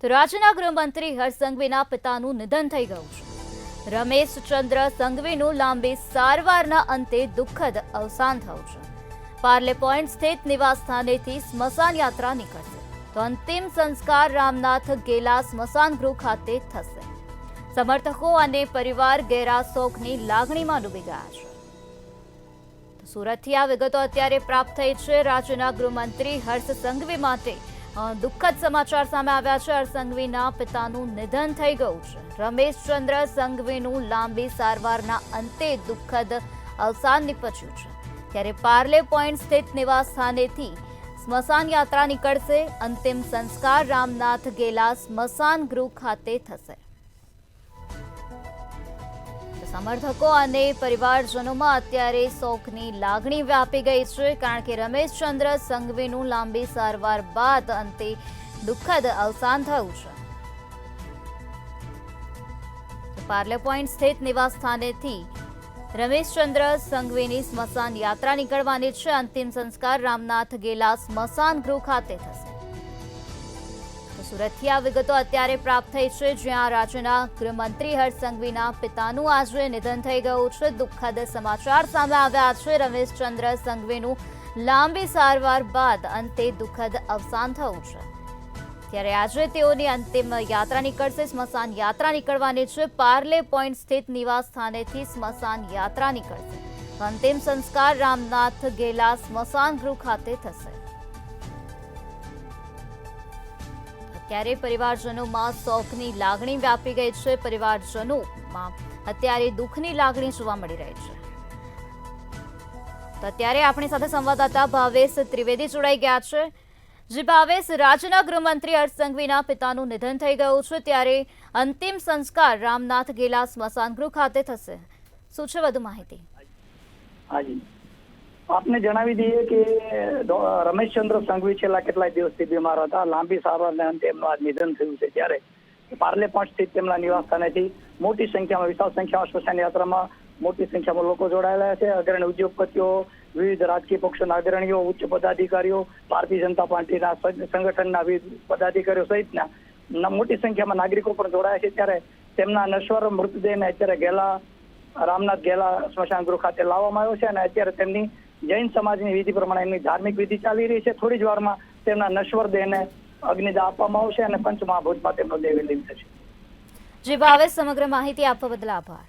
તો રાજ્યના ગૃહમંત્રી હર્ષ સંઘવીના પિતાનું નિધન થઈ ગયું છે। રમેશ ચંદ્ર સંઘવીનું લાંબી સારવારના અંતે દુઃખદ અવસાન થયું છે। પાર્લે પોઈન્ટ સ્થિત નિવાસ સ્થાનેથી સ્મશાન યાત્રા નીકળશે તો અંતિમ સંસ્કાર રામનાથ ગેલા સ્મશાન ગૃહ ખાતે થશે। સમર્થકો અને પરિવાર ગહેરા શોકની લાગણીમાં ડૂબી ગયા છે। સુરતથી આ વિગતો અત્યારે પ્રાપ્ત થઈ છે। રાજ્યના ગૃહમંત્રી હર્ષ સંઘવી માટે દુઃખદ સમાચાર સામે આવ્યા છે। હર્ષ સંઘવીના પિતાનું નિધન થઈ ગયું છે। રમેશ ચંદ્ર સંઘવીનું લાંબી સારવારના અંતે દુઃખદ અવસાન નીપજ્યું છે, ત્યારે પાર્લે પોઈન્ટ સ્થિત નિવાસ સ્થાનેથી સ્મશાન યાત્રા નીકળશે। અંતિમ સંસ્કાર રામનાથ ગેલા સ્મશાન ગૃહ ખાતે થશે। સમર્થકો અને પરિવારજનોમાં અત્યારે શોકની લાગણી વ્યાપી ગઈ છે, કારણ કે રમેશ ચંદ્ર સંઘવીનું લાંબી સારવાર બાદ અંતે દુઃખદ અવસાન થયું છે। પાર્લે પોઈન્ટ સ્થિત નિવાસ સ્થાનેથી રમેશ ચંદ્ર સંઘવીની સ્મશાન યાત્રા નીકળવાની છે। અંતિમ સંસ્કાર રામનાથ ગેલા સ્મશાન ગૃહ ખાતે થશે। સુરતથી આ વિગતો અત્યારે પ્રાપ્ત થઈ છે, જ્યાં રાજ્યના ગૃહમંત્રી હર્ષ સંઘવીના પિતાનું આજે નિધન થઈ ગયું છે। દુઃખદ સમાચાર સામે આવ્યા છે। રમેશ ચંદ્ર સંઘવીનું લાંબી સારવાર બાદ અંતે દુઃખદ અવસાન થયું છે, ત્યારે આજે તેઓની અંતિમ યાત્રા નીકળશે। સ્મશાન યાત્રા નીકળવાની છે। પાર્લે પોઈન્ટ સ્થિત નિવાસ સ્થાનેથી સ્મશાન યાત્રા નીકળશે। અંતિમ સંસ્કાર રામનાથ ગેલા સ્મશાન ગૃહ ખાતે થશે। ત્યારે પરિવારજનોમાં શોકની લાગણી વ્યાપી ગઈ છે। પરિવારજનોમાં અત્યારે દુઃખની લાગણી જોવા મળી રહી છે। તો અત્યારે આપણી સાથે સંવાદદાતા ભાવેશ ત્રિવેદી જોડાઈ ગયા છે। જે ભાવેશ, રાજ્યના ગૃહમંત્રી હર્ષ સંઘવીના પિતાનું નિધન થઈ ગયું છે, ત્યારે અંતિમ સંસ્કાર રામનાથ ગેલા સ્મશાન ગૃહ ખાતે થશે। શું છે વધુ માહિતી? હાજી, આપને જણાવી દઈએ કે રમેશચંદ્ર સંઘવી છેલ્લા કેટલાય દિવસથી બીમાર હતા। લાંબી સારવારને અંતે એમનું આજ નિધન થયું છે, ત્યારે પાર્લે પોઈન્ટ સ્થિત તેમના નિવાસ સ્થાનેથી મોટી સંખ્યામાં, વિશાળ સંખ્યામાં સ્મશાન યાત્રામાં મોટી સંખ્યામાં લોકો જોડાયેલા છે। અગ્રણી ઉદ્યોગપતિઓ, વિવિધ રાજકીય પક્ષોના અગ્રણીઓ, ઉચ્ચ પદાધિકારીઓ, ભારતીય જનતા પાર્ટીના સંગઠનના વિવિધ પદાધિકારીઓ સહિતના મોટી સંખ્યામાં નાગરિકો પણ જોડાયા છે। ત્યારે તેમના નશ્વર મૃતદેહને અત્યારે રામનાથ ગેલા સ્મશાન ગૃહ ખાતે લાવવામાં આવ્યો છે, અને અત્યારે તેમની જૈન સમાજની વિધિ પ્રમાણે એમની ધાર્મિક વિધિ ચાલી રહી છે। થોડી જ વારમાં તેમના નશ્વર દેહને અગ્નિદાહ આપવામાં આવશે અને પંચમહાભૂતમાં તેમનો દેહ વિલીન થશે। જે ભાવેશ, સમગ્ર માહિતી આપવા બદલ આભાર।